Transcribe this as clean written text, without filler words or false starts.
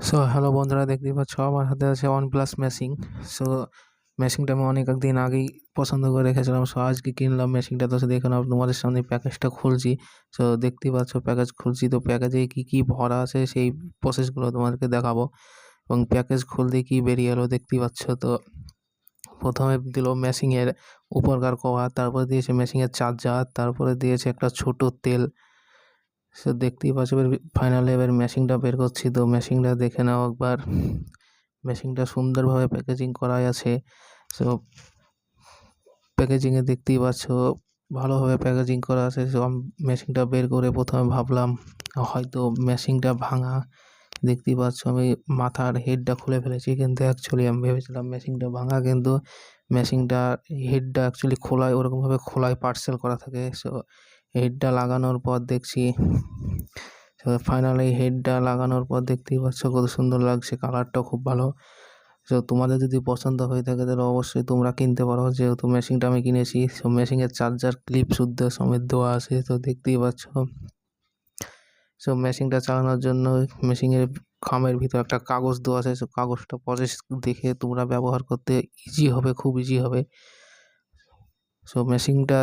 So hello বন্ধুরা, দেখতেই পাচ্ছ আমার হাতে আছে OnePlus মেশিন। সো মেশিনটা আমি অনেক দিন আগেই পছন্দ করে রেখেছিলাম। সো আজকে কিনলাম মেশিনটা। তো দেখুন তোমাদের সামনে প্যাকেজটা খুলছি। সো দেখতেই পাচ্ছ প্যাকেজ খুলছি, তো প্যাকেজে কী কী ভরা আছে সেই প্রসেসগুলো তোমাদেরকে দেখাবো। এবং প্যাকেজ খুলতে কী বেরিয়ে এলো দেখতেই পাচ্ছ। তো প্রথমে দিল মেশিনের উপরকার কভার, তারপরে দিয়েছে মেশিনের চার্জার, তারপরে দিয়েছে একটা ছোট তেল। সো দেখতেই পাচ্ছ এবার ফাইনালি এবার মেশিনটা বের করছি। তো মেশিনটা দেখে নাও একবার। মেশিনটা সুন্দরভাবে প্যাকেজিং করা আছে। সো প্যাকেজিংয়ে দেখতেই পাচ্ছ ভালোভাবে প্যাকেজিং করা আছে। সো মেশিনটা বের করে প্রথমে ভাবলাম হয়তো মেশিনটা ভাঙা। দেখতেই পাচ্ছ আমি মাথার হেডটা খুলে ফেলেছি, কিন্তু অ্যাকচুয়ালি আমি ভেবেছিলাম মেশিনটা ভাঙা, কিন্তু মেশিনটার হেডটা অ্যাকচুয়ালি খোলায়, ওরকমভাবে খোলায় পার্সেল করা থাকে। সো হেডটা লাগানোর পর দেখছি, ফাইনালি হেডটা লাগানোর পর দেখতেই পাচ্ছ কত সুন্দর লাগছে, কালারটাও খুব ভালো। সো তোমাদের যদি পছন্দ হয়ে থাকে তাহলে অবশ্যই তোমরা কিনতে পারো, যেহেতু মেশিনটা আমি কিনেছি। সো মেশিনের চার্জার ক্লিপ শুদ্ধ সমেত দেওয়া আছে, তো দেখতেই পাচ্ছ। সো মেশিনটা চালানোর জন্য মেশিনের খামের ভিতর একটা কাগজ দেওয়া আছে। সো কাগজটা প্রসেস দেখে তোমরা ব্যবহার করতে ইজি হবে, খুব ইজি হবে। সো মেশিনটা